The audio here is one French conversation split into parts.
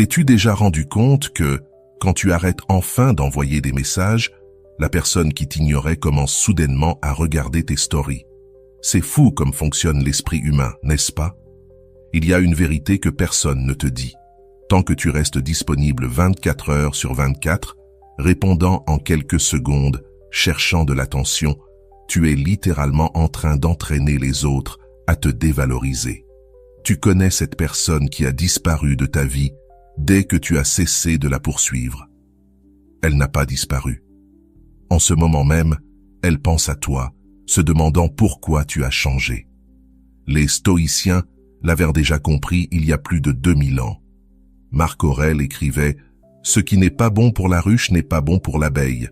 T'es-tu déjà rendu compte que, quand tu arrêtes enfin d'envoyer des messages, la personne qui t'ignorait commence soudainement à regarder tes stories? C'est fou comme fonctionne l'esprit humain, n'est-ce pas? Il y a une vérité que personne ne te dit. Tant que tu restes disponible 24 heures sur 24, répondant en quelques secondes, cherchant de l'attention, tu es littéralement en train d'entraîner les autres à te dévaloriser. Tu connais cette personne qui a disparu de ta vie dès que tu as cessé de la poursuivre. Elle n'a pas disparu. En ce moment même, elle pense à toi, se demandant pourquoi tu as changé. Les stoïciens l'avaient déjà compris il y a plus de 2000 ans. Marc Aurèle écrivait « Ce qui n'est pas bon pour la ruche n'est pas bon pour l'abeille ».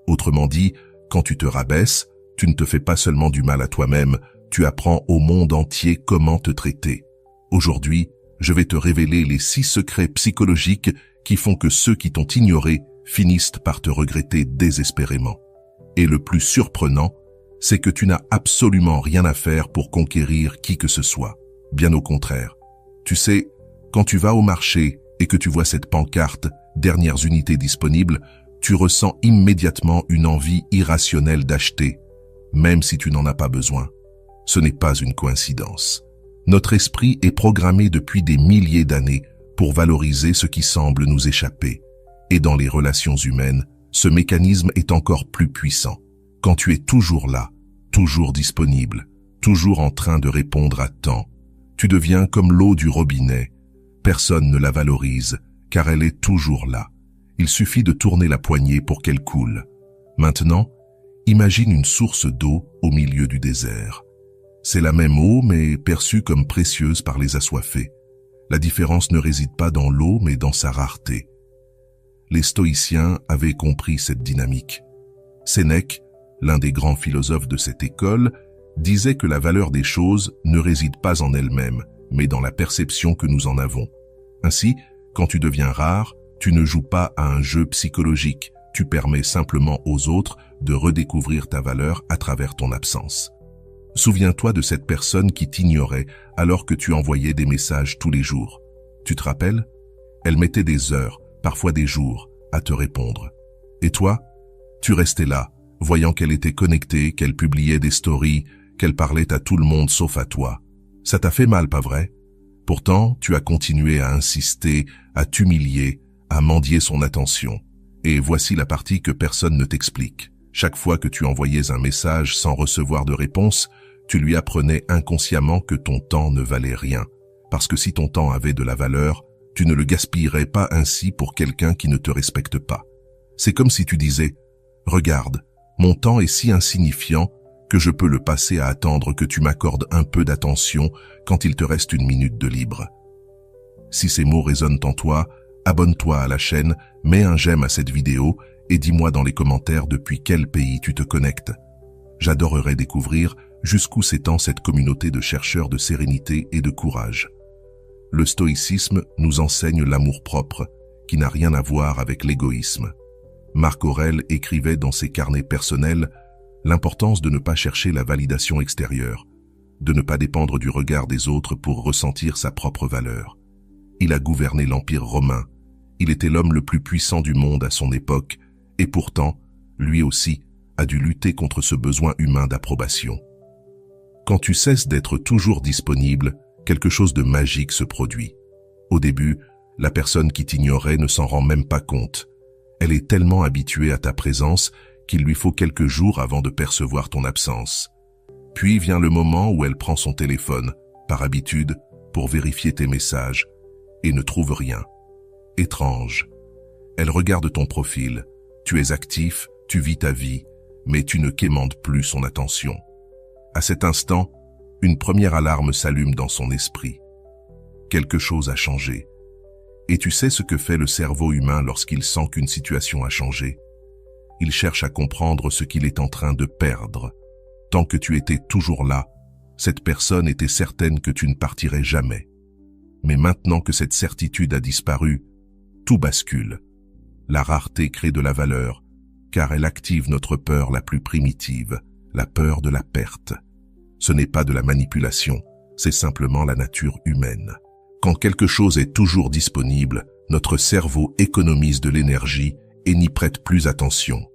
Autrement dit, quand tu te rabaisses, tu ne te fais pas seulement du mal à toi-même, tu apprends au monde entier comment te traiter. Aujourd'hui, je vais te révéler les 6 secrets psychologiques qui font que ceux qui t'ont ignoré finissent par te regretter désespérément. Et le plus surprenant, c'est que tu n'as absolument rien à faire pour conquérir qui que ce soit. Bien au contraire. Tu sais, quand tu vas au marché et que tu vois cette pancarte « Dernières unités disponibles », tu ressens immédiatement une envie irrationnelle d'acheter, même si tu n'en as pas besoin. Ce n'est pas une coïncidence. Notre esprit est programmé depuis des milliers d'années pour valoriser ce qui semble nous échapper. Et dans les relations humaines, ce mécanisme est encore plus puissant. Quand tu es toujours là, toujours disponible, toujours en train de répondre à temps, tu deviens comme l'eau du robinet. Personne ne la valorise, car elle est toujours là. Il suffit de tourner la poignée pour qu'elle coule. Maintenant, imagine une source d'eau au milieu du désert. C'est la même eau, mais perçue comme précieuse par les assoiffés. La différence ne réside pas dans l'eau, mais dans sa rareté. Les stoïciens avaient compris cette dynamique. Sénèque, l'un des grands philosophes de cette école, disait que la valeur des choses ne réside pas en elle-même, mais dans la perception que nous en avons. Ainsi, quand tu deviens rare, tu ne joues pas à un jeu psychologique, tu permets simplement aux autres de redécouvrir ta valeur à travers ton absence. Souviens-toi de cette personne qui t'ignorait alors que tu envoyais des messages tous les jours. Tu te rappelles? Elle mettait des heures, parfois des jours, à te répondre. Et toi? Tu restais là, voyant qu'elle était connectée, qu'elle publiait des stories, qu'elle parlait à tout le monde sauf à toi. Ça t'a fait mal, pas vrai? Pourtant, tu as continué à insister, à t'humilier, à mendier son attention. Et voici la partie que personne ne t'explique. Chaque fois que tu envoyais un message sans recevoir de réponse, tu lui apprenais inconsciemment que ton temps ne valait rien. Parce que si ton temps avait de la valeur, tu ne le gaspillerais pas ainsi pour quelqu'un qui ne te respecte pas. C'est comme si tu disais « Regarde, mon temps est si insignifiant que je peux le passer à attendre que tu m'accordes un peu d'attention quand il te reste une minute de libre. » Si ces mots résonnent en toi, abonne-toi à la chaîne, mets un j'aime à cette vidéo et dis-moi dans les commentaires depuis quel pays tu te connectes. J'adorerais découvrir jusqu'où s'étend cette communauté de chercheurs de sérénité et de courage. Le stoïcisme nous enseigne l'amour-propre, qui n'a rien à voir avec l'égoïsme. Marc Aurèle écrivait dans ses carnets personnels l'importance de ne pas chercher la validation extérieure, de ne pas dépendre du regard des autres pour ressentir sa propre valeur. Il a gouverné l'Empire romain. Il était l'homme le plus puissant du monde à son époque, et pourtant, lui aussi, a dû lutter contre ce besoin humain d'approbation. Quand tu cesses d'être toujours disponible, quelque chose de magique se produit. Au début, la personne qui t'ignorait ne s'en rend même pas compte. Elle est tellement habituée à ta présence qu'il lui faut quelques jours avant de percevoir ton absence. Puis vient le moment où elle prend son téléphone, par habitude, pour vérifier tes messages, et ne trouve rien. Étrange. Elle regarde ton profil. Tu es actif, tu vis ta vie, mais tu ne quémandes plus son attention. À cet instant, une première alarme s'allume dans son esprit. Quelque chose a changé. Et tu sais ce que fait le cerveau humain lorsqu'il sent qu'une situation a changé? Il cherche à comprendre ce qu'il est en train de perdre. Tant que tu étais toujours là, cette personne était certaine que tu ne partirais jamais. Mais maintenant que cette certitude a disparu, tout bascule. La rareté crée de la valeur, car elle active notre peur la plus primitive, la peur de la perte. Ce n'est pas de la manipulation, c'est simplement la nature humaine. Quand quelque chose est toujours disponible, notre cerveau économise de l'énergie et n'y prête plus attention.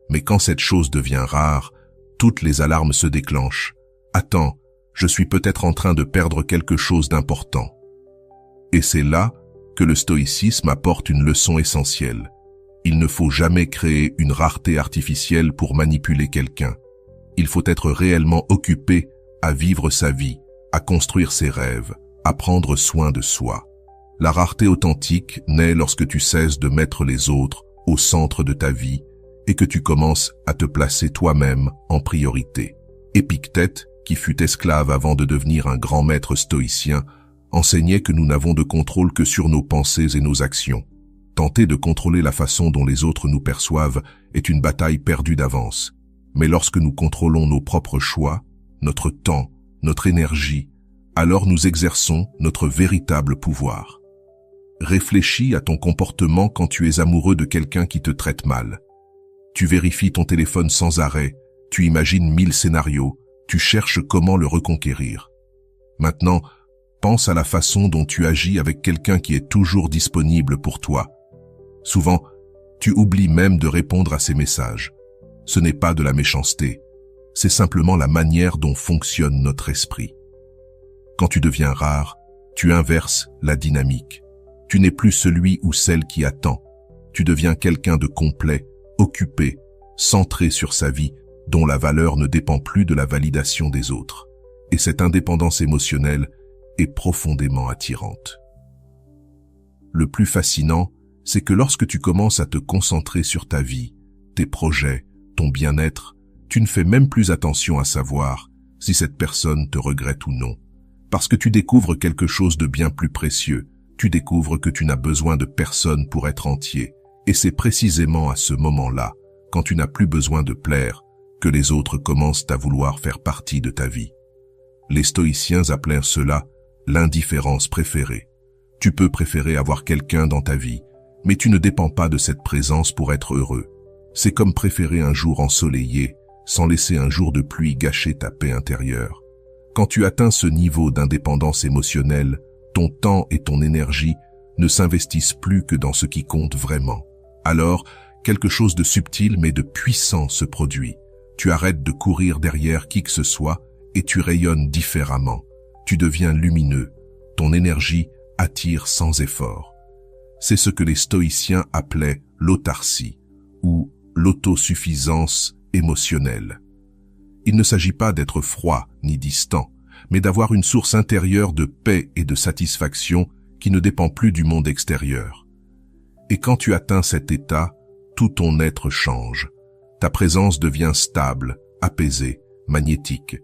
Mais quand cette chose devient rare, toutes les alarmes se déclenchent. Attends, je suis peut-être en train de perdre quelque chose d'important. Et c'est là que le stoïcisme apporte une leçon essentielle. Il ne faut jamais créer une rareté artificielle pour manipuler quelqu'un. Il faut être réellement occupé à vivre sa vie, à construire ses rêves, à prendre soin de soi. La rareté authentique naît lorsque tu cesses de mettre les autres au centre de ta vie et que tu commences à te placer toi-même en priorité. Épictète, qui fut esclave avant de devenir un grand maître stoïcien, enseignait que nous n'avons de contrôle que sur nos pensées et nos actions. Tenter de contrôler la façon dont les autres nous perçoivent est une bataille perdue d'avance. Mais lorsque nous contrôlons nos propres choix, notre temps, notre énergie, alors nous exerçons notre véritable pouvoir. Réfléchis à ton comportement quand tu es amoureux de quelqu'un qui te traite mal. Tu vérifies ton téléphone sans arrêt, tu imagines 1000 scénarios, tu cherches comment le reconquérir. Maintenant, pense à la façon dont tu agis avec quelqu'un qui est toujours disponible pour toi. Souvent, tu oublies même de répondre à ses messages. Ce n'est pas de la méchanceté, c'est simplement la manière dont fonctionne notre esprit. Quand tu deviens rare, tu inverses la dynamique. Tu n'es plus celui ou celle qui attend. Tu deviens quelqu'un de complet, occupé, centré sur sa vie, dont la valeur ne dépend plus de la validation des autres. Et cette indépendance émotionnelle est profondément attirante. Le plus fascinant, c'est que lorsque tu commences à te concentrer sur ta vie, tes projets, ton bien-être, tu ne fais même plus attention à savoir si cette personne te regrette ou non. Parce que tu découvres quelque chose de bien plus précieux, tu découvres que tu n'as besoin de personne pour être entier. Et c'est précisément à ce moment-là, quand tu n'as plus besoin de plaire, que les autres commencent à vouloir faire partie de ta vie. Les stoïciens appelaient cela l'indifférence préférée. Tu peux préférer avoir quelqu'un dans ta vie, mais tu ne dépends pas de cette présence pour être heureux. C'est comme préférer un jour ensoleillé, sans laisser un jour de pluie gâcher ta paix intérieure. Quand tu atteins ce niveau d'indépendance émotionnelle, ton temps et ton énergie ne s'investissent plus que dans ce qui compte vraiment. Alors, quelque chose de subtil mais de puissant se produit. Tu arrêtes de courir derrière qui que ce soit et tu rayonnes différemment. Tu deviens lumineux. Ton énergie attire sans effort. C'est ce que les stoïciens appelaient l'autarcie ou l'autosuffisance émotionnelle. Il ne s'agit pas d'être froid ni distant, mais d'avoir une source intérieure de paix et de satisfaction qui ne dépend plus du monde extérieur. Et quand tu atteins cet état, tout ton être change. Ta présence devient stable, apaisée, magnétique.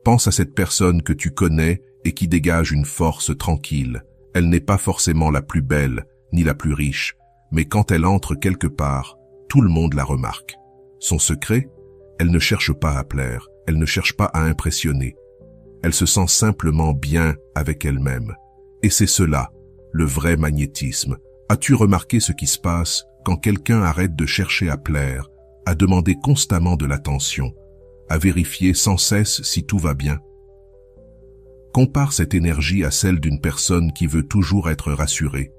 Pense à cette personne que tu connais et qui dégage une force tranquille. Elle n'est pas forcément la plus belle, ni la plus riche, mais quand elle entre quelque part, tout le monde la remarque. Son secret? Elle ne cherche pas à plaire, elle ne cherche pas à impressionner. Elle se sent simplement bien avec elle-même. Et c'est cela, le vrai magnétisme. As-tu remarqué ce qui se passe quand quelqu'un arrête de chercher à plaire, à demander constamment de l'attention, à vérifier sans cesse si tout va bien? Compare cette énergie à celle d'une personne qui veut toujours être rassurée,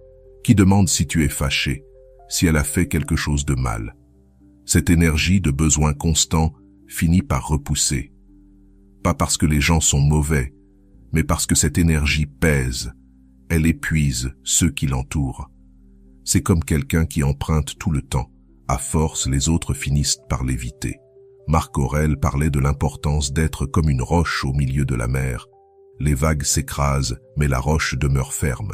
qui demande si tu es fâché, si elle a fait quelque chose de mal. Cette énergie de besoin constant finit par repousser. Pas parce que les gens sont mauvais, mais parce que cette énergie pèse. Elle épuise ceux qui l'entourent. C'est comme quelqu'un qui emprunte tout le temps. À force, les autres finissent par l'éviter. Marc Aurèle parlait de l'importance d'être comme une roche au milieu de la mer. Les vagues s'écrasent, mais la roche demeure ferme.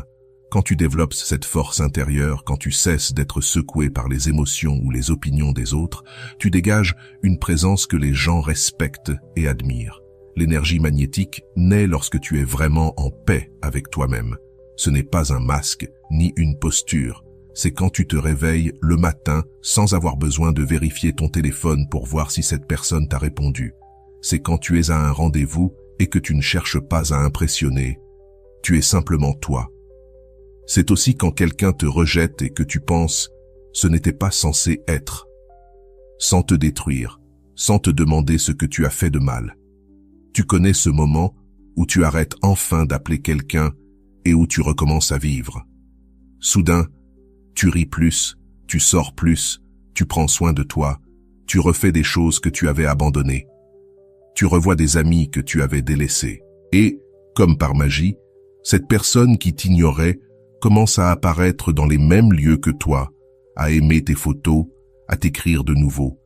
Quand tu développes cette force intérieure, quand tu cesses d'être secoué par les émotions ou les opinions des autres, tu dégages une présence que les gens respectent et admirent. L'énergie magnétique naît lorsque tu es vraiment en paix avec toi-même. Ce n'est pas un masque, ni une posture. C'est quand tu te réveilles le matin sans avoir besoin de vérifier ton téléphone pour voir si cette personne t'a répondu. C'est quand tu es à un rendez-vous et que tu ne cherches pas à impressionner. Tu es simplement toi. C'est aussi quand quelqu'un te rejette et que tu penses « ce n'était pas censé être », sans te détruire, sans te demander ce que tu as fait de mal. Tu connais ce moment où tu arrêtes enfin d'appeler quelqu'un et où tu recommences à vivre. Soudain, tu ris plus, tu sors plus, tu prends soin de toi, tu refais des choses que tu avais abandonnées. Tu revois des amis que tu avais délaissés. Et, comme par magie, cette personne qui t'ignorait commence à apparaître dans les mêmes lieux que toi, à aimer tes photos, à t'écrire de nouveau.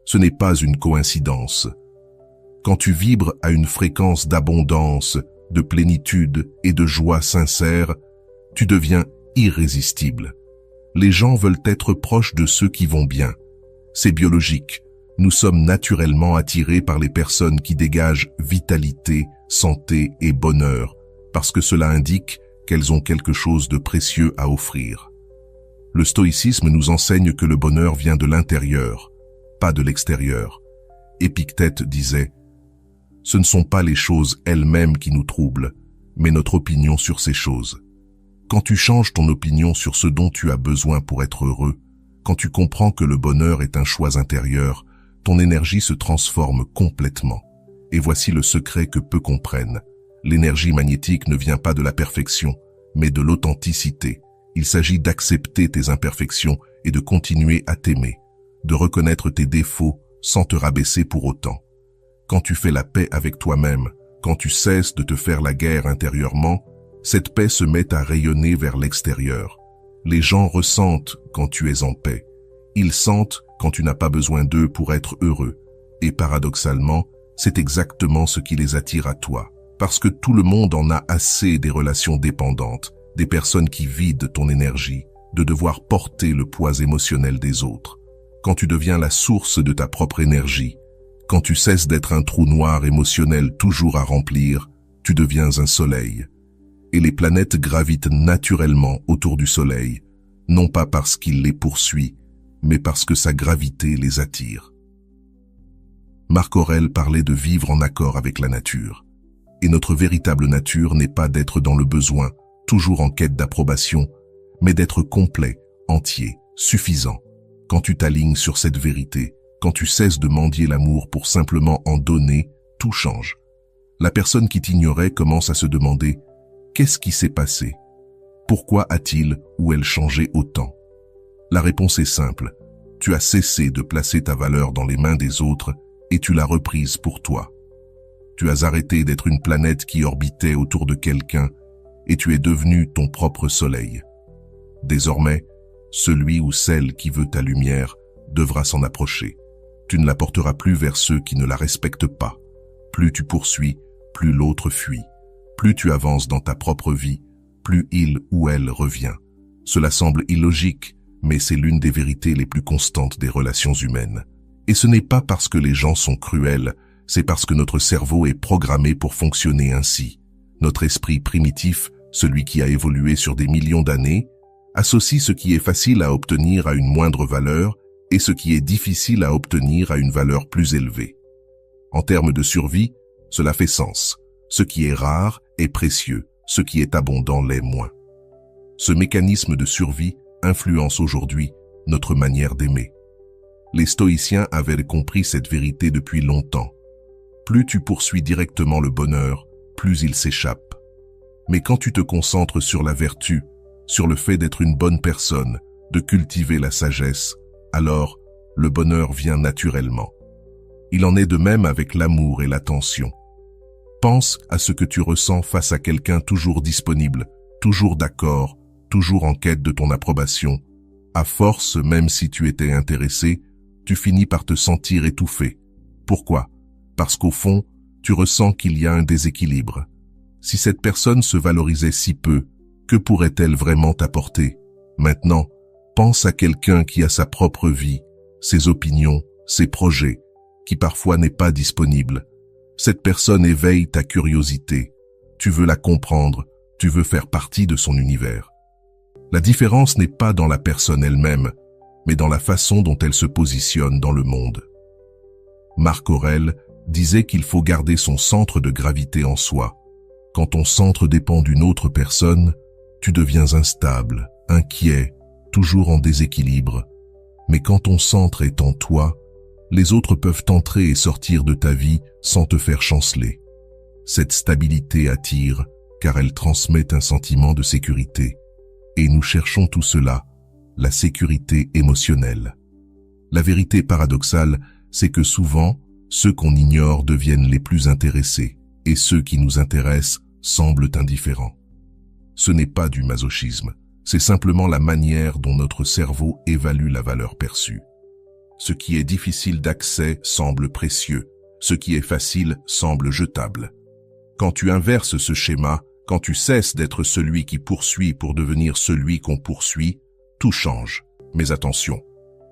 Ce n'est pas une coïncidence. Quand tu vibres à une fréquence d'abondance, de plénitude et de joie sincère, tu deviens irrésistible. Les gens veulent être proches de ceux qui vont bien. C'est biologique. Nous sommes naturellement attirés par les personnes qui dégagent vitalité, santé et bonheur, parce que cela indique qu'elles ont quelque chose de précieux à offrir. Le stoïcisme nous enseigne que le bonheur vient de l'intérieur, pas de l'extérieur. Épictète disait « Ce ne sont pas les choses elles-mêmes qui nous troublent, mais notre opinion sur ces choses. » Quand tu changes ton opinion sur ce dont tu as besoin pour être heureux, quand tu comprends que le bonheur est un choix intérieur, ton énergie se transforme complètement. Et voici le secret que peu comprennent. L'énergie magnétique ne vient pas de la perfection, mais de l'authenticité. Il s'agit d'accepter tes imperfections et de continuer à t'aimer, de reconnaître tes défauts sans te rabaisser pour autant. Quand tu fais la paix avec toi-même, quand tu cesses de te faire la guerre intérieurement, cette paix se met à rayonner vers l'extérieur. Les gens ressentent quand tu es en paix. Ils sentent quand tu n'as pas besoin d'eux pour être heureux. Et paradoxalement, c'est exactement ce qui les attire à toi. Parce que tout le monde en a assez des relations dépendantes, des personnes qui vident ton énergie, de devoir porter le poids émotionnel des autres. Quand tu deviens la source de ta propre énergie, quand tu cesses d'être un trou noir émotionnel toujours à remplir, tu deviens un soleil. Et les planètes gravitent naturellement autour du soleil, non pas parce qu'il les poursuit, mais parce que sa gravité les attire. Marc Aurèle parlait de vivre en accord avec la nature. Et notre véritable nature n'est pas d'être dans le besoin, toujours en quête d'approbation, mais d'être complet, entier, suffisant. Quand tu t'alignes sur cette vérité, quand tu cesses de mendier l'amour pour simplement en donner, tout change. La personne qui t'ignorait commence à se demander « Qu'est-ce qui s'est passé ? Pourquoi a-t-il ou elle changé autant ?» La réponse est simple. Tu as cessé de placer ta valeur dans les mains des autres et tu l'as reprise pour toi. Tu as arrêté d'être une planète qui orbitait autour de quelqu'un et tu es devenu ton propre soleil. Désormais, celui ou celle qui veut ta lumière devra s'en approcher. Tu ne la porteras plus vers ceux qui ne la respectent pas. Plus tu poursuis, plus l'autre fuit. Plus tu avances dans ta propre vie, plus il ou elle revient. Cela semble illogique, mais c'est l'une des vérités les plus constantes des relations humaines. Et ce n'est pas parce que les gens sont cruels, c'est parce que notre cerveau est programmé pour fonctionner ainsi. Notre esprit primitif, celui qui a évolué sur des millions d'années, associe ce qui est facile à obtenir à une moindre valeur et ce qui est difficile à obtenir à une valeur plus élevée. En termes de survie, cela fait sens. Ce qui est rare est précieux, ce qui est abondant l'est moins. Ce mécanisme de survie influence aujourd'hui notre manière d'aimer. Les stoïciens avaient compris cette vérité depuis longtemps. Plus tu poursuis directement le bonheur, plus il s'échappe. Mais quand tu te concentres sur la vertu, sur le fait d'être une bonne personne, de cultiver la sagesse, alors le bonheur vient naturellement. Il en est de même avec l'amour et l'attention. Pense à ce que tu ressens face à quelqu'un toujours disponible, toujours d'accord, toujours en quête de ton approbation. À force, même si tu étais intéressé, tu finis par te sentir étouffé. Pourquoi ? Parce qu'au fond, tu ressens qu'il y a un déséquilibre. Si cette personne se valorisait si peu, que pourrait-elle vraiment t'apporter ? Maintenant, pense à quelqu'un qui a sa propre vie, ses opinions, ses projets, qui parfois n'est pas disponible. Cette personne éveille ta curiosité. Tu veux la comprendre, tu veux faire partie de son univers. La différence n'est pas dans la personne elle-même, mais dans la façon dont elle se positionne dans le monde. Marc Aurèle disait qu'il faut garder son centre de gravité en soi. Quand ton centre dépend d'une autre personne, tu deviens instable, inquiet, toujours en déséquilibre. Mais quand ton centre est en toi, les autres peuvent entrer et sortir de ta vie sans te faire chanceler. Cette stabilité attire, car elles transmettent un sentiment de sécurité. Et nous cherchons tout cela, la sécurité émotionnelle. La vérité paradoxale, c'est que souvent, ceux qu'on ignore deviennent les plus intéressés, et ceux qui nous intéressent semblent indifférents. Ce n'est pas du masochisme, c'est simplement la manière dont notre cerveau évalue la valeur perçue. Ce qui est difficile d'accès semble précieux, ce qui est facile semble jetable. Quand tu inverses ce schéma, quand tu cesses d'être celui qui poursuit pour devenir celui qu'on poursuit, tout change. Mais attention,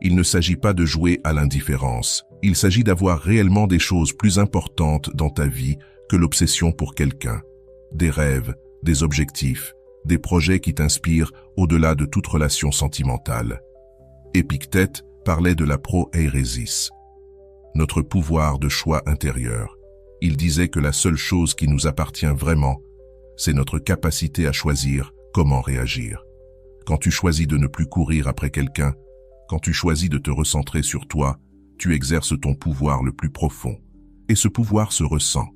il ne s'agit pas de jouer à l'indifférence, il s'agit d'avoir réellement des choses plus importantes dans ta vie que l'obsession pour quelqu'un. Des rêves, des objectifs, des projets qui t'inspirent au-delà de toute relation sentimentale. Épictète parlait de la proairésis, notre pouvoir de choix intérieur. Il disait que la seule chose qui nous appartient vraiment, c'est notre capacité à choisir comment réagir. Quand tu choisis de ne plus courir après quelqu'un, quand tu choisis de te recentrer sur toi, tu exerces ton pouvoir le plus profond. Et ce pouvoir se ressent.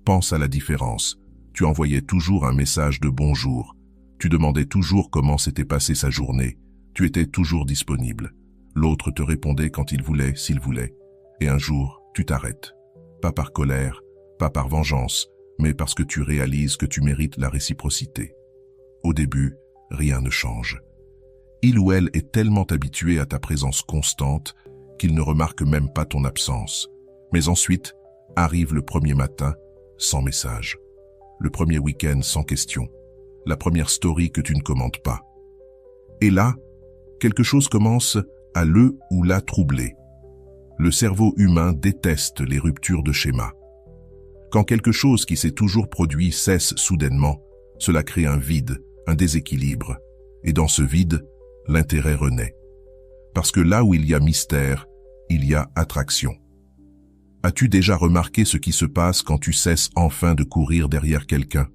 Pense à la différence. Tu envoyais toujours un message de bonjour. Tu demandais toujours comment s'était passée sa journée. Tu étais toujours disponible. L'autre te répondait quand il voulait, s'il voulait. Et un jour, tu t'arrêtes. Pas par colère, pas par vengeance, mais parce que tu réalises que tu mérites la réciprocité. Au début, rien ne change. Il ou elle est tellement habitué à ta présence constante qu'il ne remarque même pas ton absence. Mais ensuite, arrive le premier matin, sans message. Le premier week-end sans question. La première story que tu ne commentes pas. Et là, quelque chose commence à le ou la troubler. Le cerveau humain déteste les ruptures de schéma. Quand quelque chose qui s'est toujours produit cesse soudainement, cela crée un vide, un déséquilibre. Et dans ce vide, l'intérêt renaît. Parce que là où il y a mystère, il y a attraction. As-tu déjà remarqué ce qui se passe quand tu cesses enfin de courir derrière quelqu'un?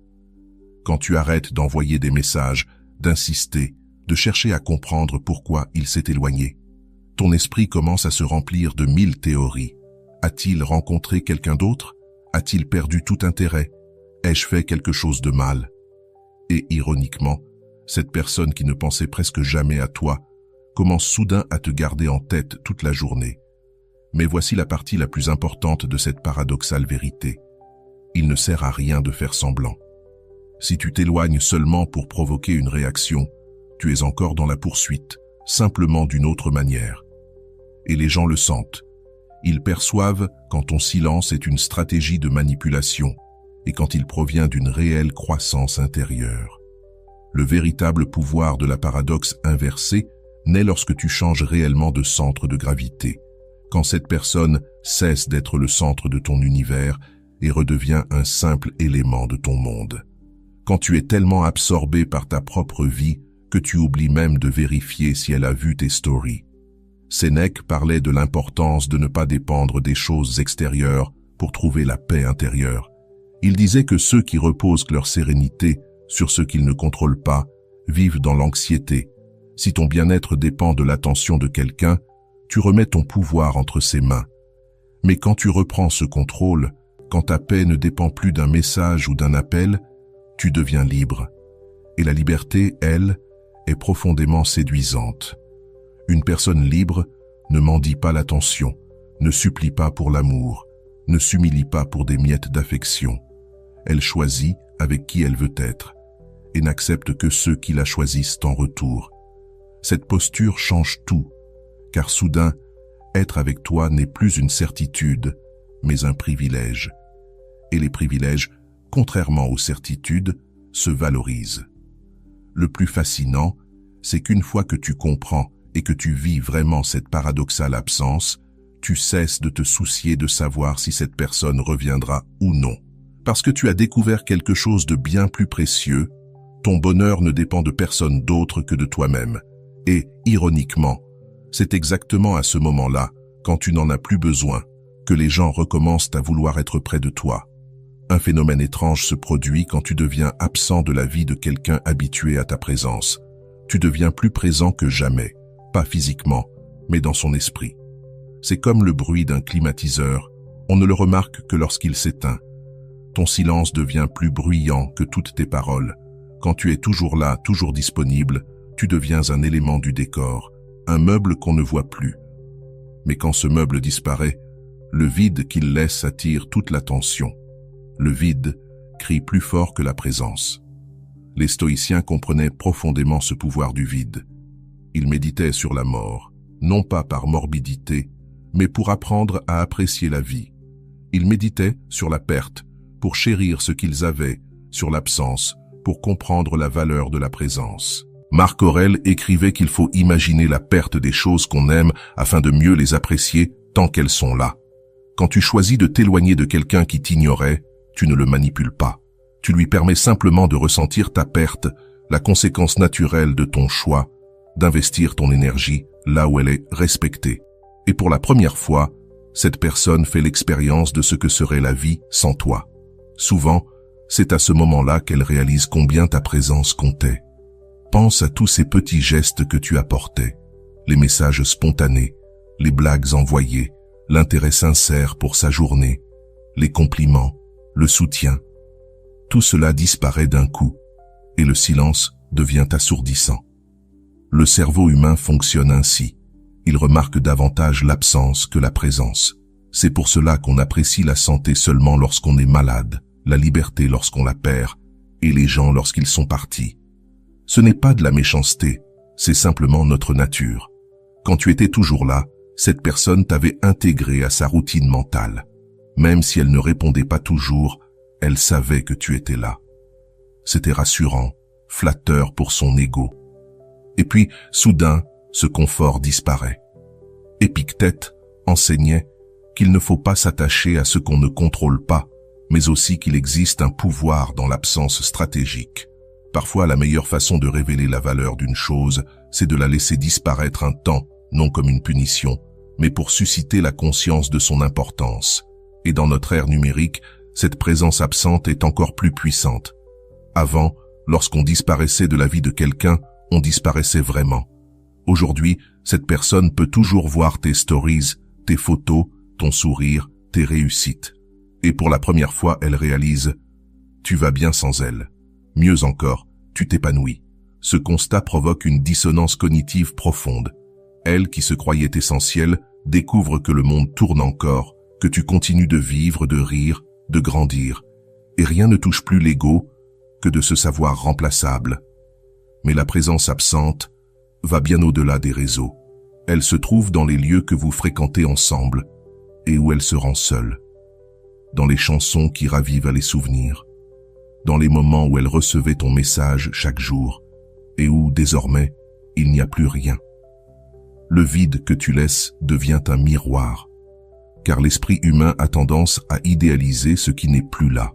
Quand tu arrêtes d'envoyer des messages, d'insister, de chercher à comprendre pourquoi il s'est éloigné? Ton esprit commence à se remplir de 1000 théories. A-t-il rencontré quelqu'un d'autre? A-t-il perdu tout intérêt? Ai-je fait quelque chose de mal? Et ironiquement, cette personne qui ne pensait presque jamais à toi commence soudain à te garder en tête toute la journée. Mais voici la partie la plus importante de cette paradoxale vérité. Il ne sert à rien de faire semblant. Si tu t'éloignes seulement pour provoquer une réaction, tu es encore dans la poursuite, simplement d'une autre manière. Et les gens le sentent. Ils perçoivent quand ton silence est une stratégie de manipulation et quand il provient d'une réelle croissance intérieure. Le véritable pouvoir de la paradoxe inversée naît lorsque tu changes réellement de centre de gravité, quand cette personne cesse d'être le centre de ton univers et redevient un simple élément de ton monde. Quand tu es tellement absorbé par ta propre vie que tu oublies même de vérifier si elle a vu tes stories. Sénèque parlait de l'importance de ne pas dépendre des choses extérieures pour trouver la paix intérieure. Il disait que ceux qui reposent leur sérénité sur ce qu'ils ne contrôlent pas vivent dans l'anxiété. Si ton bien-être dépend de l'attention de quelqu'un, tu remets ton pouvoir entre ses mains. Mais quand tu reprends ce contrôle, quand ta paix ne dépend plus d'un message ou d'un appel, tu deviens libre. Et la liberté, elle, est profondément séduisante. Une personne libre ne mendie pas l'attention, ne supplie pas pour l'amour, ne s'humilie pas pour des miettes d'affection. Elle choisit avec qui elle veut être et n'accepte que ceux qui la choisissent en retour. Cette posture change tout, car soudain, être avec toi n'est plus une certitude, mais un privilège. Et les privilèges, contrairement aux certitudes, se valorisent. Le plus fascinant, c'est qu'une fois que tu comprends et que tu vis vraiment cette paradoxale absence, tu cesses de te soucier de savoir si cette personne reviendra ou non. Parce que tu as découvert quelque chose de bien plus précieux, ton bonheur ne dépend de personne d'autre que de toi-même. Et, ironiquement, c'est exactement à ce moment-là, quand tu n'en as plus besoin, que les gens recommencent à vouloir être près de toi. Un phénomène étrange se produit quand tu deviens absent de la vie de quelqu'un habitué à ta présence. Tu deviens plus présent que jamais, pas physiquement, mais dans son esprit. C'est comme le bruit d'un climatiseur, on ne le remarque que lorsqu'il s'éteint. Ton silence devient plus bruyant que toutes tes paroles. Quand tu es toujours là, toujours disponible, tu deviens un élément du décor, un meuble qu'on ne voit plus. Mais quand ce meuble disparaît, le vide qu'il laisse attire toute l'attention. Le vide crie plus fort que la présence. Les stoïciens comprenaient profondément ce pouvoir du vide. Ils méditaient sur la mort, non pas par morbidité, mais pour apprendre à apprécier la vie. Ils méditaient sur la perte, pour chérir ce qu'ils avaient, sur l'absence, pour comprendre la valeur de la présence. Marc Aurèle écrivait qu'il faut imaginer la perte des choses qu'on aime afin de mieux les apprécier tant qu'elles sont là. Quand tu choisis de t'éloigner de quelqu'un qui t'ignorait, tu ne le manipules pas. Tu lui permets simplement de ressentir ta perte, la conséquence naturelle de ton choix, d'investir ton énergie là où elle est respectée. Et pour la première fois, cette personne fait l'expérience de ce que serait la vie sans toi. Souvent, c'est à ce moment-là qu'elle réalise combien ta présence comptait. Pense à tous ces petits gestes que tu apportais, les messages spontanés, les blagues envoyées, l'intérêt sincère pour sa journée, les compliments, le soutien. Tout cela disparaît d'un coup, et le silence devient assourdissant. Le cerveau humain fonctionne ainsi. Il remarque davantage l'absence que la présence. C'est pour cela qu'on apprécie la santé seulement lorsqu'on est malade, la liberté lorsqu'on la perd, et les gens lorsqu'ils sont partis. Ce n'est pas de la méchanceté, c'est simplement notre nature. Quand tu étais toujours là, cette personne t'avait intégré à sa routine mentale. Même si elle ne répondait pas toujours, elle savait que tu étais là. C'était rassurant, flatteur pour son ego. Et puis, soudain, ce confort disparaît. Épictète enseignait qu'il ne faut pas s'attacher à ce qu'on ne contrôle pas, mais aussi qu'il existe un pouvoir dans l'absence stratégique. Parfois, la meilleure façon de révéler la valeur d'une chose, c'est de la laisser disparaître un temps, non comme une punition, mais pour susciter la conscience de son importance. Et dans notre ère numérique, cette présence absente est encore plus puissante. Avant, lorsqu'on disparaissait de la vie de quelqu'un, on disparaissait vraiment. Aujourd'hui, cette personne peut toujours voir tes stories, tes photos, ton sourire, tes réussites. Et pour la première fois, elle réalise « tu vas bien sans elle ». Mieux encore, tu t'épanouis. Ce constat provoque une dissonance cognitive profonde. Elle, qui se croyait essentielle, découvre que le monde tourne encore, que tu continues de vivre, de rire, de grandir. Et rien ne touche plus l'ego que de se savoir remplaçable. Mais la présence absente va bien au-delà des réseaux. Elle se trouve dans les lieux que vous fréquentez ensemble et où elle se rend seule. Dans les chansons qui ravivent les souvenirs. Dans les moments où elle recevait ton message chaque jour et où, désormais, il n'y a plus rien. Le vide que tu laisses devient un miroir, car l'esprit humain a tendance à idéaliser ce qui n'est plus là.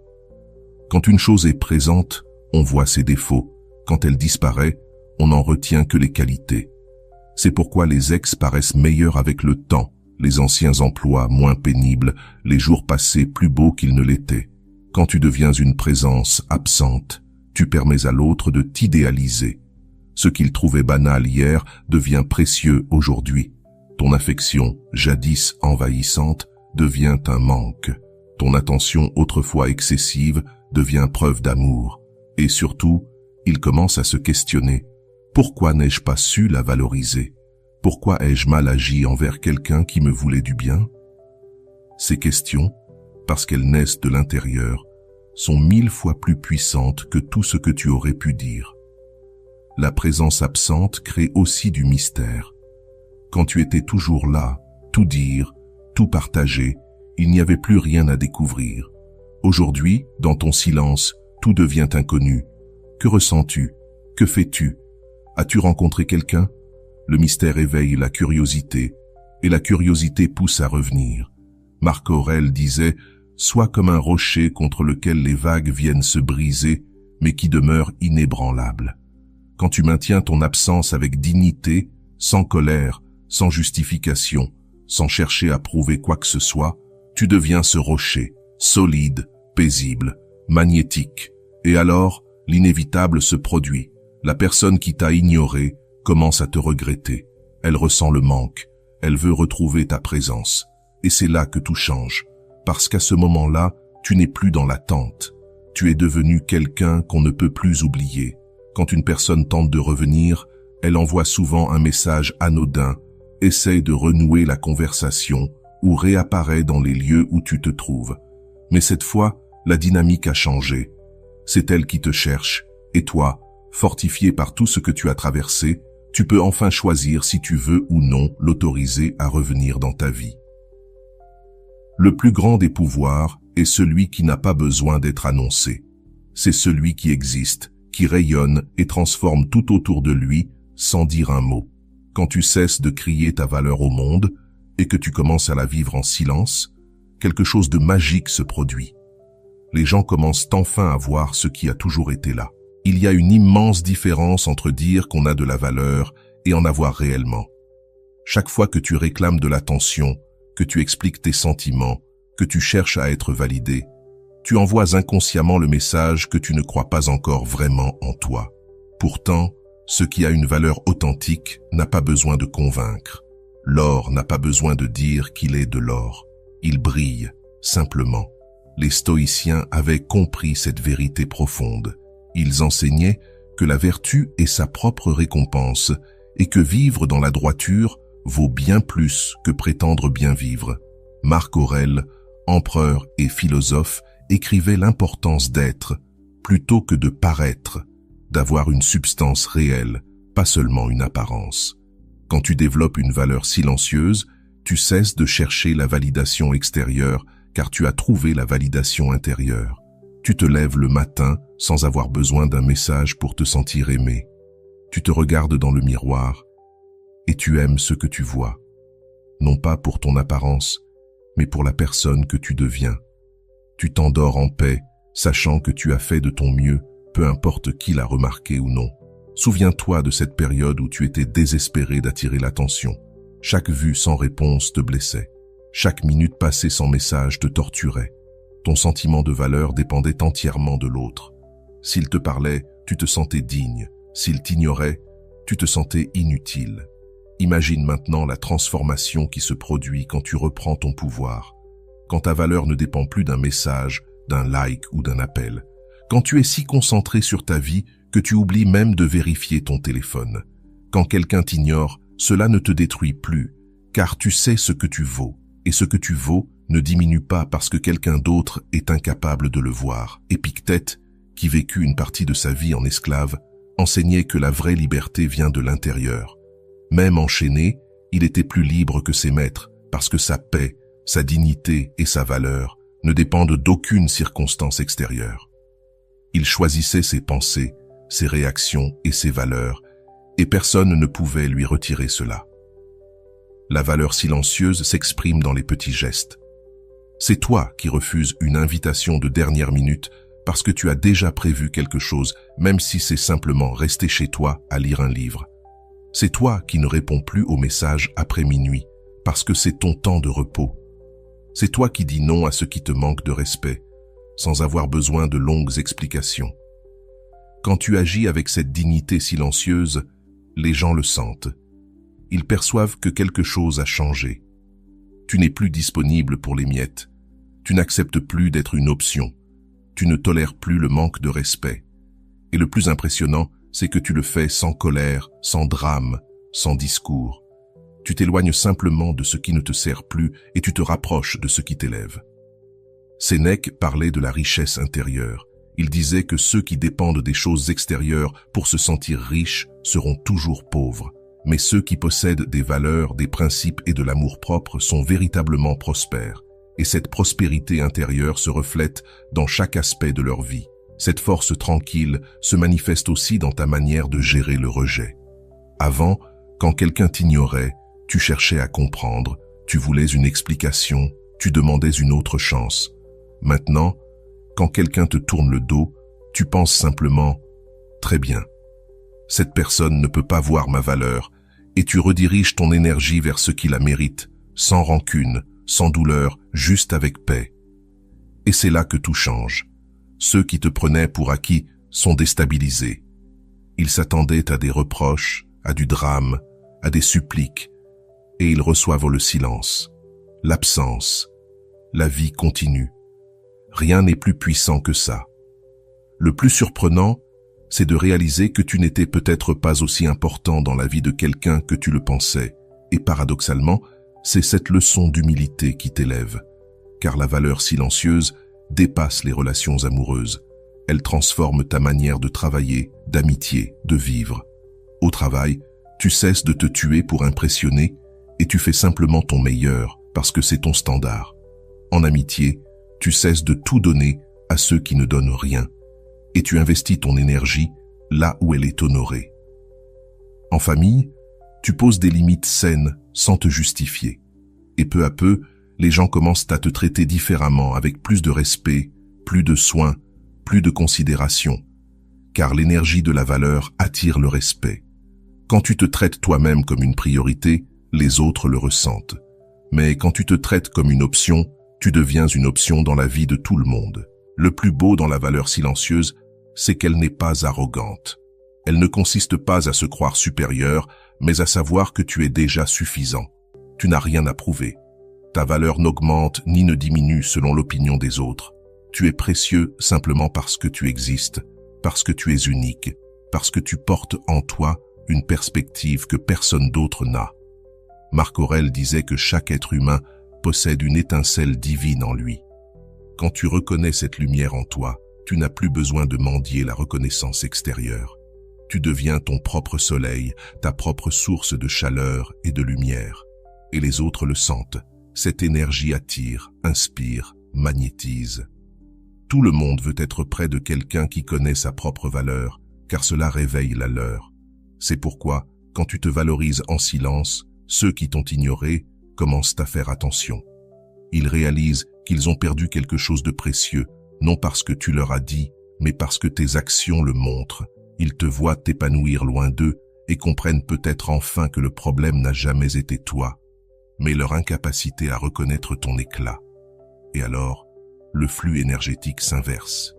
Quand une chose est présente, on voit ses défauts. Quand elle disparaît, on n'en retient que les qualités. C'est pourquoi les ex paraissent meilleurs avec le temps, les anciens emplois moins pénibles, les jours passés plus beaux qu'ils ne l'étaient. Quand tu deviens une présence absente, tu permets à l'autre de t'idéaliser. Ce qu'il trouvait banal hier devient précieux aujourd'hui. Ton affection, jadis envahissante, devient un manque. Ton attention autrefois excessive devient preuve d'amour. Et surtout, il commence à se questionner. Pourquoi n'ai-je pas su la valoriser? Pourquoi ai-je mal agi envers quelqu'un qui me voulait du bien? Ces questions, parce qu'elles naissent de l'intérieur, sont 1000 fois plus puissantes que tout ce que tu aurais pu dire. La présence absente crée aussi du mystère. Quand tu étais toujours là, tout dire, tout partager, il n'y avait plus rien à découvrir. Aujourd'hui, dans ton silence, tout devient inconnu. Que ressens-tu? Que fais-tu? As-tu rencontré quelqu'un? Le mystère éveille la curiosité, et la curiosité pousse à revenir. Marc Aurèle disait « Sois comme un rocher contre lequel les vagues viennent se briser, mais qui demeure inébranlable. » Quand tu maintiens ton absence avec dignité, sans colère, sans justification, sans chercher à prouver quoi que ce soit, tu deviens ce rocher, solide, paisible, magnétique. Et alors, l'inévitable se produit. La personne qui t'a ignoré commence à te regretter. Elle ressent le manque. Elle veut retrouver ta présence. Et c'est là que tout change. Parce qu'à ce moment-là, Tu n'es plus dans l'attente. Tu es devenu quelqu'un qu'on ne peut plus oublier. Quand une personne tente de revenir, elle envoie souvent un message anodin, essaie de renouer la conversation ou réapparaît dans les lieux où tu te trouves. Mais cette fois, la dynamique a changé. C'est elle qui te cherche, et toi, fortifié par tout ce que tu as traversé, tu peux enfin choisir si tu veux ou non l'autoriser à revenir dans ta vie. Le plus grand des pouvoirs est celui qui n'a pas besoin d'être annoncé. C'est celui qui existe, qui rayonne et transforme tout autour de lui sans dire un mot. Quand tu cesses de crier ta valeur au monde et que tu commences à la vivre en silence, quelque chose de magique se produit. Les gens commencent enfin à voir ce qui a toujours été là. Il y a une immense différence entre dire qu'on a de la valeur et en avoir réellement. Chaque fois que tu réclames de l'attention, que tu expliques tes sentiments, que tu cherches à être validé, tu envoies inconsciemment le message que tu ne crois pas encore vraiment en toi. Pourtant, ce qui a une valeur authentique n'a pas besoin de convaincre. L'or n'a pas besoin de dire qu'il est de l'or. Il brille, simplement. Les stoïciens avaient compris cette vérité profonde. Ils enseignaient que la vertu est sa propre récompense et que vivre dans la droiture vaut bien plus que prétendre bien vivre. Marc Aurèle, empereur et philosophe, écrivait l'importance d'être plutôt que de paraître, d'avoir une substance réelle, pas seulement une apparence. Quand tu développes une valeur silencieuse, tu cesses de chercher la validation extérieure car tu as trouvé la validation intérieure. Tu te lèves le matin sans avoir besoin d'un message pour te sentir aimé. Tu te regardes dans le miroir et tu aimes ce que tu vois, non pas pour ton apparence, mais pour la personne que tu deviens. Tu t'endors en paix, sachant que tu as fait de ton mieux, peu importe qui l'a remarqué ou non. Souviens-toi de cette période où tu étais désespéré d'attirer l'attention. Chaque vue sans réponse te blessait. Chaque minute passée sans message te torturait. Ton sentiment de valeur dépendait entièrement de l'autre. S'il te parlait, tu te sentais digne. S'il t'ignorait, tu te sentais inutile. Imagine maintenant la transformation qui se produit quand tu reprends ton pouvoir. Quand ta valeur ne dépend plus d'un message, d'un like ou d'un appel. Quand tu es si concentré sur ta vie que tu oublies même de vérifier ton téléphone. Quand quelqu'un t'ignore, cela ne te détruit plus, car tu sais ce que tu vaux. Et ce que tu vaux ne diminue pas parce que quelqu'un d'autre est incapable de le voir. Épictète, qui vécut une partie de sa vie en esclave, enseignait que la vraie liberté vient de l'intérieur. Même enchaîné, il était plus libre que ses maîtres, parce que sa paix, sa dignité et sa valeur ne dépendent d'aucune circonstance extérieure. Il choisissait ses pensées, ses réactions et ses valeurs, et personne ne pouvait lui retirer cela. La valeur silencieuse s'exprime dans les petits gestes. C'est toi qui refuses une invitation de dernière minute parce que tu as déjà prévu quelque chose, même si c'est simplement rester chez toi à lire un livre. C'est toi qui ne réponds plus aux messages après minuit, parce que c'est ton temps de repos. C'est toi qui dis non à ce qui te manque de respect, sans avoir besoin de longues explications. Quand tu agis avec cette dignité silencieuse, les gens le sentent. Ils perçoivent que quelque chose a changé. Tu n'es plus disponible pour les miettes. Tu n'acceptes plus d'être une option. Tu ne tolères plus le manque de respect. Et le plus impressionnant, c'est que tu le fais sans colère, sans drame, sans discours. Tu t'éloignes simplement de ce qui ne te sert plus et tu te rapproches de ce qui t'élève. Sénèque parlait de la richesse intérieure. Il disait que ceux qui dépendent des choses extérieures pour se sentir riches seront toujours pauvres. Mais ceux qui possèdent des valeurs, des principes et de l'amour-propre sont véritablement prospères. Et cette prospérité intérieure se reflète dans chaque aspect de leur vie. Cette force tranquille se manifeste aussi dans ta manière de gérer le rejet. Avant, quand quelqu'un t'ignorait, tu cherchais à comprendre, tu voulais une explication, tu demandais une autre chance. Maintenant, quand quelqu'un te tourne le dos, tu penses simplement « Très bien, cette personne ne peut pas voir ma valeur » et tu rediriges ton énergie vers ce qui la mérite, sans rancune, sans douleur, juste avec paix. Et c'est là que tout change. Ceux qui te prenaient pour acquis sont déstabilisés. Ils s'attendaient à des reproches, à du drame, à des suppliques, et ils reçoivent le silence, l'absence. La vie continue. Rien n'est plus puissant que ça. Le plus surprenant, c'est de réaliser que tu n'étais peut-être pas aussi important dans la vie de quelqu'un que tu le pensais. Et paradoxalement, c'est cette leçon d'humilité qui t'élève. Car la valeur silencieuse dépasse les relations amoureuses. Elle transforme ta manière de travailler, d'amitié, de vivre. Au travail, tu cesses de te tuer pour impressionner et tu fais simplement ton meilleur parce que c'est ton standard. En amitié, tu cesses de tout donner à ceux qui ne donnent rien et tu investis ton énergie là où elle est honorée. En famille, tu poses des limites saines sans te justifier. Et peu à peu, les gens commencent à te traiter différemment avec plus de respect, plus de soin, plus de considération. Car l'énergie de la valeur attire le respect. Quand tu te traites toi-même comme une priorité, les autres le ressentent. Mais quand tu te traites comme une option, tu deviens une option dans la vie de tout le monde. Le plus beau dans la valeur silencieuse, c'est qu'elle n'est pas arrogante. Elle ne consiste pas à se croire supérieure, mais à savoir que tu es déjà suffisant. Tu n'as rien à prouver. Ta valeur n'augmente ni ne diminue selon l'opinion des autres. Tu es précieux simplement parce que tu existes, parce que tu es unique, parce que tu portes en toi une perspective que personne d'autre n'a. Marc Aurèle disait que chaque être humain possède une étincelle divine en lui. Quand tu reconnais cette lumière en toi, tu n'as plus besoin de mendier la reconnaissance extérieure. Tu deviens ton propre soleil, ta propre source de chaleur et de lumière. Et les autres le sentent. Cette énergie attire, inspire, magnétise. Tout le monde veut être près de quelqu'un qui connaît sa propre valeur, car cela réveille la leur. C'est pourquoi, quand tu te valorises en silence, ceux qui t'ont ignoré commencent à faire attention. Ils réalisent qu'ils ont perdu quelque chose de précieux, non parce que tu leur as dit, mais parce que tes actions le montrent. Ils te voient t'épanouir loin d'eux et comprennent peut-être enfin que le problème n'a jamais été toi, mais leur incapacité à reconnaître ton éclat. Et alors, le flux énergétique s'inverse.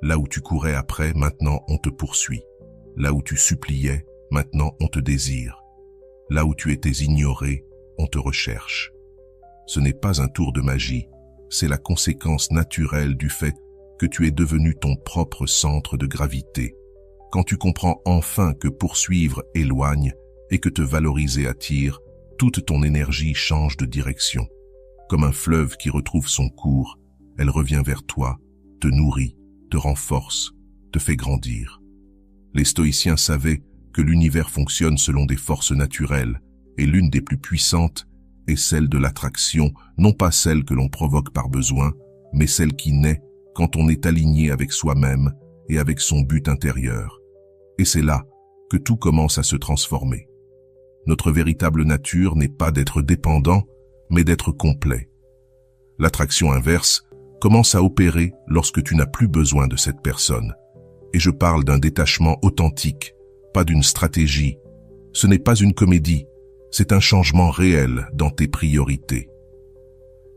Là où tu courais après, maintenant on te poursuit. Là où tu suppliais, maintenant on te désire. Là où tu étais ignoré, on te recherche. Ce n'est pas un tour de magie, c'est la conséquence naturelle du fait que tu es devenu ton propre centre de gravité. Quand tu comprends enfin que poursuivre éloigne et que te valoriser attire, toute ton énergie change de direction. Comme un fleuve qui retrouve son cours, elle revient vers toi, te nourrit, te renforce, te fait grandir. Les stoïciens savaient que l'univers fonctionne selon des forces naturelles, et l'une des plus puissantes est celle de l'attraction, non pas celle que l'on provoque par besoin, mais celle qui naît quand on est aligné avec soi-même et avec son but intérieur. Et c'est là que tout commence à se transformer. Notre véritable nature n'est pas d'être dépendant, mais d'être complet. L'attraction inverse commence à opérer lorsque tu n'as plus besoin de cette personne. Et je parle d'un détachement authentique, pas d'une stratégie. Ce n'est pas une comédie, c'est un changement réel dans tes priorités.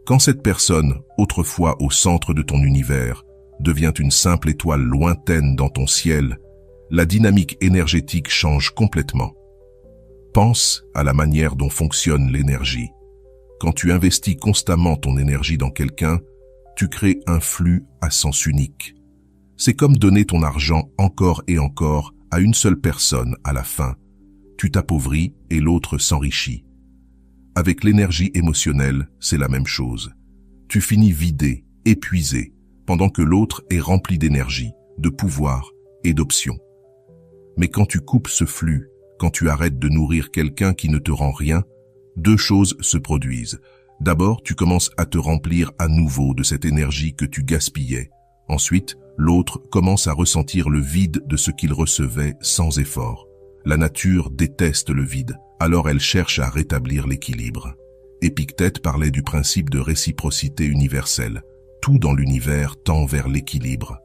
Quand cette personne, autrefois au centre de ton univers, devient une simple étoile lointaine dans ton ciel, la dynamique énergétique change complètement. Pense à la manière dont fonctionne l'énergie. Quand tu investis constamment ton énergie dans quelqu'un, tu crées un flux à sens unique. C'est comme donner ton argent encore et encore à une seule personne à la fin. Tu t'appauvris et l'autre s'enrichit. Avec l'énergie émotionnelle, c'est la même chose. Tu finis vidé, épuisé, pendant que l'autre est rempli d'énergie, de pouvoir et d'options. Mais quand tu coupes ce flux, quand tu arrêtes de nourrir quelqu'un qui ne te rend rien, deux choses se produisent. D'abord, tu commences à te remplir à nouveau de cette énergie que tu gaspillais. Ensuite, l'autre commence à ressentir le vide de ce qu'il recevait sans effort. La nature déteste le vide, alors elle cherche à rétablir l'équilibre. Épictète parlait du principe de réciprocité universelle. Tout dans l'univers tend vers l'équilibre.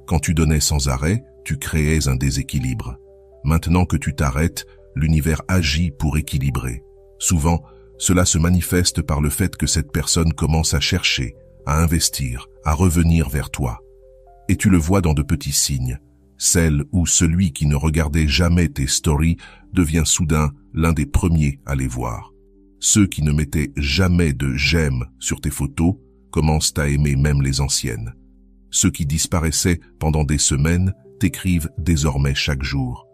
Quand tu donnais sans arrêt, tu créais un déséquilibre. Maintenant que tu t'arrêtes, l'univers agit pour équilibrer. Souvent, cela se manifeste par le fait que cette personne commence à chercher, à investir, à revenir vers toi. Et tu le vois dans de petits signes. Celle ou celui qui ne regardait jamais tes stories devient soudain l'un des premiers à les voir. Ceux qui ne mettaient jamais de j'aime sur tes photos commencent à aimer même les anciennes. Ceux qui disparaissaient pendant des semaines t'écrivent désormais chaque jour.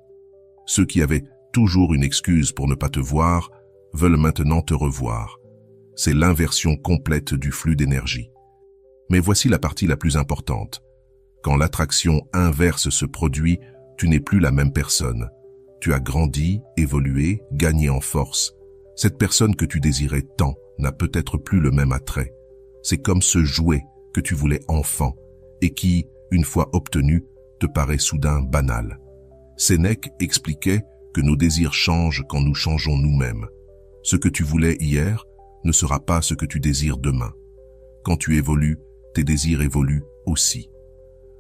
Ceux qui avaient toujours une excuse pour ne pas te voir veulent maintenant te revoir. C'est l'inversion complète du flux d'énergie. Mais voici la partie la plus importante. Quand l'attraction inverse se produit, tu n'es plus la même personne. Tu as grandi, évolué, gagné en force. Cette personne que tu désirais tant n'a peut-être plus le même attrait. C'est comme ce jouet que tu voulais enfant et qui, une fois obtenu, te paraît soudain banal. Sénèque expliquait que nos désirs changent quand nous changeons nous-mêmes. Ce que tu voulais hier ne sera pas ce que tu désires demain. Quand tu évolues, tes désirs évoluent aussi.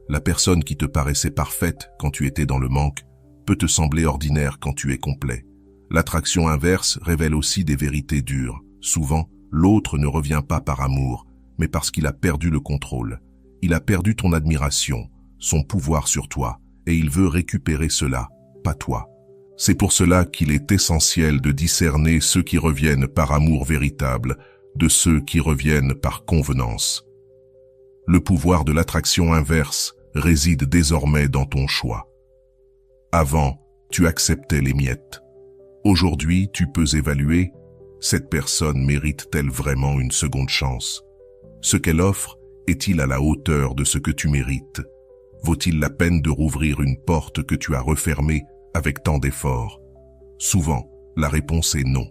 La personne qui te paraissait parfaite quand tu étais dans le manque peut te sembler ordinaire quand tu es complet. L'attraction inverse révèle aussi des vérités dures. Souvent, l'autre ne revient pas par amour, mais parce qu'il a perdu le contrôle. Il a perdu ton admiration, son pouvoir sur toi, et il veut récupérer cela, pas toi. C'est pour cela qu'il est essentiel de discerner ceux qui reviennent par amour véritable de ceux qui reviennent par convenance. Le pouvoir de l'attraction inverse réside désormais dans ton choix. Avant, tu acceptais les miettes. Aujourd'hui, tu peux évaluer, cette personne mérite-t-elle vraiment une seconde chance? Ce qu'elle offre est-il à la hauteur de ce que tu mérites? Vaut-il la peine de rouvrir une porte que tu as refermée avec tant d'efforts? Souvent, la réponse est non,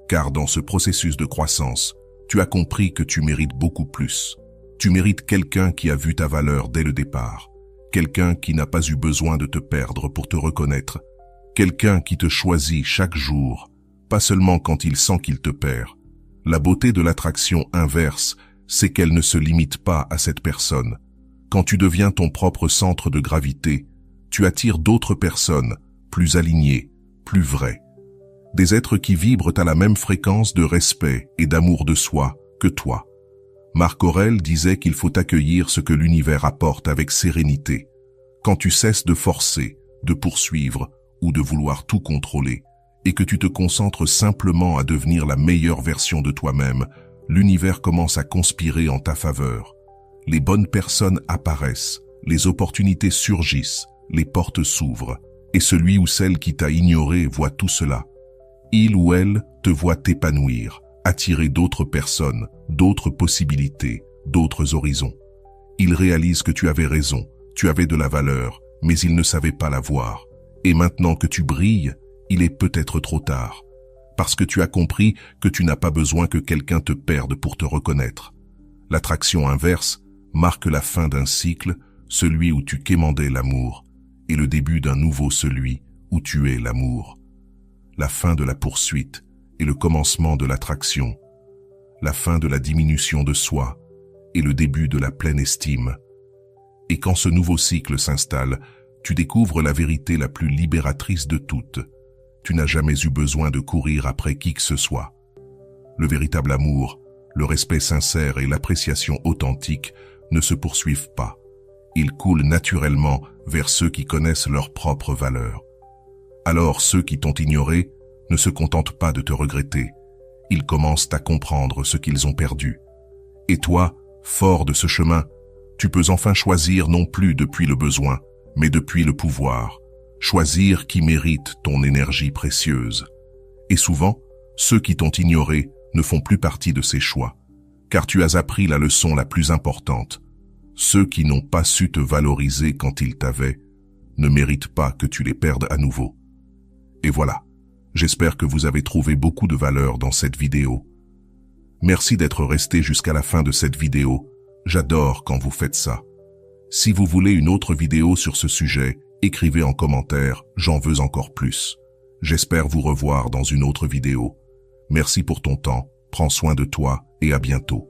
car dans ce processus de croissance, tu as compris que tu mérites beaucoup plus. Tu mérites quelqu'un qui a vu ta valeur dès le départ, quelqu'un qui n'a pas eu besoin de te perdre pour te reconnaître, quelqu'un qui te choisit chaque jour, pas seulement quand il sent qu'il te perd. La beauté de l'attraction inverse, c'est qu'elle ne se limite pas à cette personne. Quand tu deviens ton propre centre de gravité, tu attires d'autres personnes, plus alignées, plus vraies. Des êtres qui vibrent à la même fréquence de respect et d'amour de soi que toi. Marc Aurèle disait qu'il faut accueillir ce que l'univers apporte avec sérénité. Quand tu cesses de forcer, de poursuivre ou de vouloir tout contrôler, et que tu te concentres simplement à devenir la meilleure version de toi-même, l'univers commence à conspirer en ta faveur. Les bonnes personnes apparaissent, les opportunités surgissent, les portes s'ouvrent, et celui ou celle qui t'a ignoré voit tout cela. Il ou elle te voit t'épanouir, attirer d'autres personnes, d'autres possibilités, d'autres horizons. Il réalise que tu avais raison, tu avais de la valeur, mais il ne savait pas la voir. Et maintenant que tu brilles, il est peut-être trop tard. Parce que tu as compris que tu n'as pas besoin que quelqu'un te perde pour te reconnaître. L'attraction inverse marque la fin d'un cycle, celui où tu quémandais l'amour, et le début d'un nouveau celui où tu es l'amour. La fin de la poursuite et le commencement de l'attraction. La fin de la diminution de soi et le début de la pleine estime. Et quand ce nouveau cycle s'installe, tu découvres la vérité la plus libératrice de toutes. Tu n'as jamais eu besoin de courir après qui que ce soit. Le véritable amour, le respect sincère et l'appréciation authentique ne se poursuivent pas. Ils coulent naturellement vers ceux qui connaissent leur propre valeur. Alors ceux qui t'ont ignoré ne se contentent pas de te regretter. Ils commencent à comprendre ce qu'ils ont perdu. Et toi, fort de ce chemin, tu peux enfin choisir non plus depuis le besoin, mais depuis le pouvoir. Choisir qui mérite ton énergie précieuse. Et souvent, ceux qui t'ont ignoré ne font plus partie de ces choix, car tu as appris la leçon la plus importante. Ceux qui n'ont pas su te valoriser quand ils t'avaient ne méritent pas que tu les perdes à nouveau. Et voilà, j'espère que vous avez trouvé beaucoup de valeur dans cette vidéo. Merci d'être resté jusqu'à la fin de cette vidéo. J'adore quand vous faites ça. Si vous voulez une autre vidéo sur ce sujet, écrivez en commentaire « J'en veux encore plus ». J'espère vous revoir dans une autre vidéo. Merci pour ton temps, prends soin de toi et à bientôt.